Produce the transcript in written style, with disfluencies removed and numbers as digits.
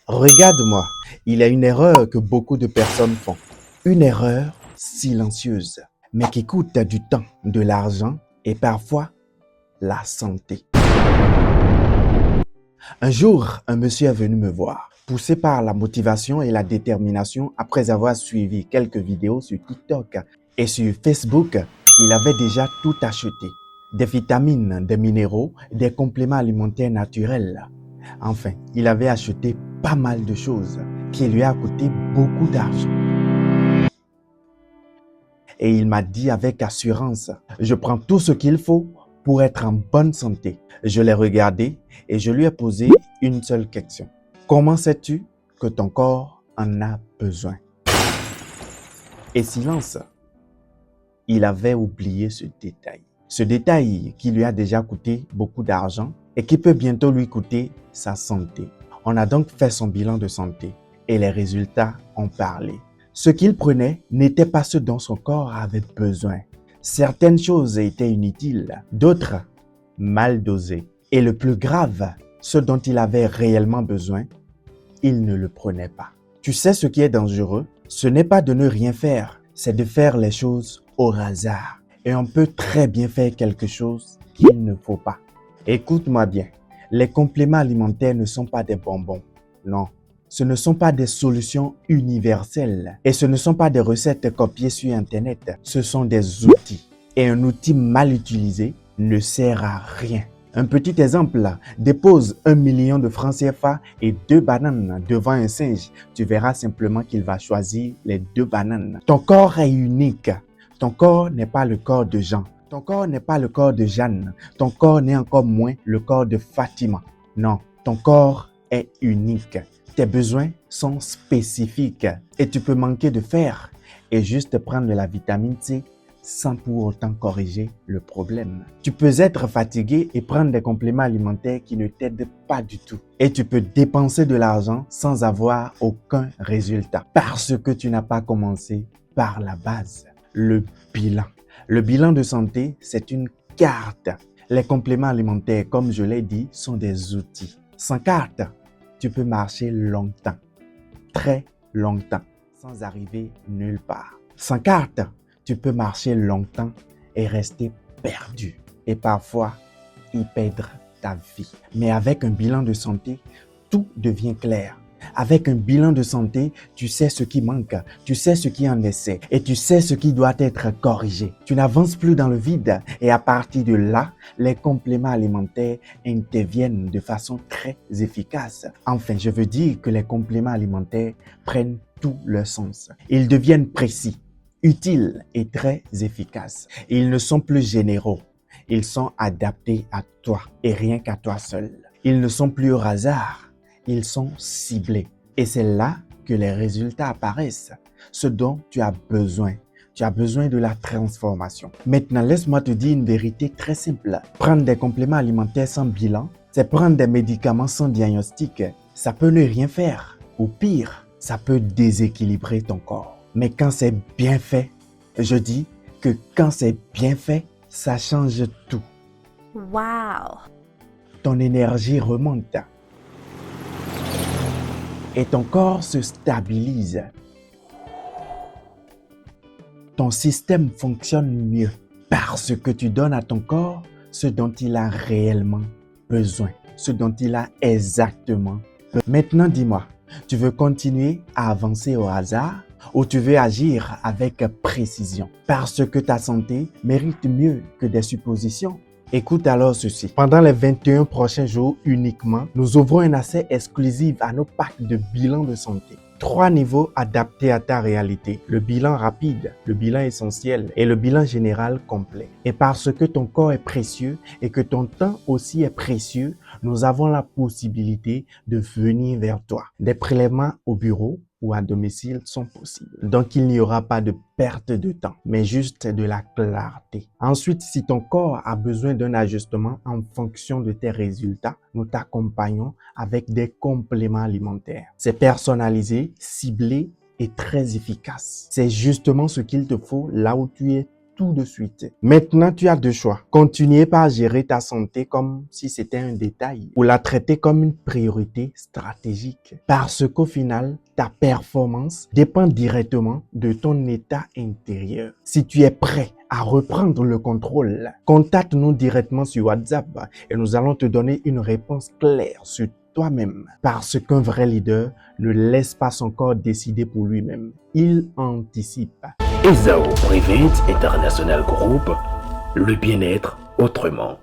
Regarde-moi, il y a une erreur que beaucoup de personnes font. Une erreur silencieuse, mais qui coûte du temps, de l'argent et parfois la santé. Un jour, un monsieur est venu me voir, poussé par la motivation et la détermination après avoir suivi quelques vidéos sur TikTok et sur Facebook. Il avait déjà tout acheté. Des vitamines, des minéraux, des compléments alimentaires naturels. Enfin, il avait acheté pas mal de choses qui lui a coûté beaucoup d'argent. Et il m'a dit avec assurance, je prends tout ce qu'il faut pour être en bonne santé. Je l'ai regardé et je lui ai posé une seule question. Comment sais-tu que ton corps en a besoin? Et silence, il avait oublié ce détail. Ce détail qui lui a déjà coûté beaucoup d'argent et qui peut bientôt lui coûter sa santé. On a donc fait son bilan de santé et les résultats ont parlé. Ce qu'il prenait n'était pas ce dont son corps avait besoin. Certaines choses étaient inutiles, d'autres mal dosées. Et le plus grave, ce dont il avait réellement besoin, il ne le prenait pas. Tu sais ce qui est dangereux? Ce n'est pas de ne rien faire, c'est de faire les choses au hasard. Et on peut très bien faire quelque chose qu'il ne faut pas. Écoute-moi bien, les compléments alimentaires ne sont pas des bonbons, non. Ce ne sont pas des solutions universelles et ce ne sont pas des recettes copiées sur Internet. Ce sont des outils. Et un outil mal utilisé ne sert à rien. Un petit exemple, dépose 1 million de francs CFA et 2 bananes devant un singe. Tu verras simplement qu'il va choisir les 2 bananes. Ton corps est unique. Ton corps n'est pas le corps de Jean. Ton corps n'est pas le corps de Jeanne. Ton corps n'est encore moins le corps de Fatima. Non, ton corps est unique. Tes besoins sont spécifiques et tu peux manquer de fer et juste prendre de la vitamine C sans pour autant corriger le problème. Tu peux être fatigué et prendre des compléments alimentaires qui ne t'aident pas du tout. Et tu peux dépenser de l'argent sans avoir aucun résultat parce que tu n'as pas commencé par la base, le bilan. Le bilan de santé, c'est une carte. Les compléments alimentaires, comme je l'ai dit, sont des outils. Sans carte, tu peux marcher longtemps, très longtemps, sans arriver nulle part. Sans carte, tu peux marcher longtemps et rester perdu et parfois y perdre ta vie. Mais avec un bilan de santé, tout devient clair. Avec un bilan de santé, tu sais ce qui manque, tu sais ce qui en essaie et tu sais ce qui doit être corrigé. Tu n'avances plus dans le vide et à partir de là, les compléments alimentaires interviennent de façon très efficace. Enfin, je veux dire que les compléments alimentaires prennent tout leur sens. Ils deviennent précis, utiles et très efficaces. Ils ne sont plus généraux. Ils sont adaptés à toi et rien qu'à toi seul. Ils ne sont plus au hasard. Ils sont ciblés. Et c'est là que les résultats apparaissent. Ce dont tu as besoin. Tu as besoin de la transformation. Maintenant, laisse-moi te dire une vérité très simple. Prendre des compléments alimentaires sans bilan, c'est prendre des médicaments sans diagnostic. Ça peut ne rien faire. Ou pire, ça peut déséquilibrer ton corps. Mais quand c'est bien fait, je dis que quand c'est bien fait, ça change tout. Wow! Ton énergie remonte. Et ton corps se stabilise. Ton système fonctionne mieux parce que tu donnes à ton corps ce dont il a réellement besoin, ce dont il a exactement besoin. Maintenant, dis-moi, tu veux continuer à avancer au hasard ou tu veux agir avec précision parce que ta santé mérite mieux que des suppositions? Écoute alors ceci. Pendant les 21 prochains jours uniquement, nous ouvrons un accès exclusif à nos packs de bilan de santé. 3 niveaux adaptés à ta réalité. Le bilan rapide, le bilan essentiel et le bilan général complet. Et parce que ton corps est précieux et que ton temps aussi est précieux, nous avons la possibilité de venir vers toi. Des prélèvements au bureau ou à domicile sont possibles. Donc, il n'y aura pas de perte de temps, mais juste de la clarté. Ensuite, si ton corps a besoin d'un ajustement en fonction de tes résultats, nous t'accompagnons avec des compléments alimentaires. C'est personnalisé, ciblé et très efficace. C'est justement ce qu'il te faut là où tu es tout de suite. Maintenant, tu as deux choix. Continuer par gérer ta santé comme si c'était un détail ou la traiter comme une priorité stratégique. Parce qu'au final, ta performance dépend directement de ton état intérieur. Si tu es prêt à reprendre le contrôle, contacte-nous directement sur WhatsApp et nous allons te donner une réponse claire sur toi-même. Parce qu'un vrai leader ne laisse pas son corps décider pour lui-même. Il anticipe. ESAO Prevent International Group, le bien-être autrement.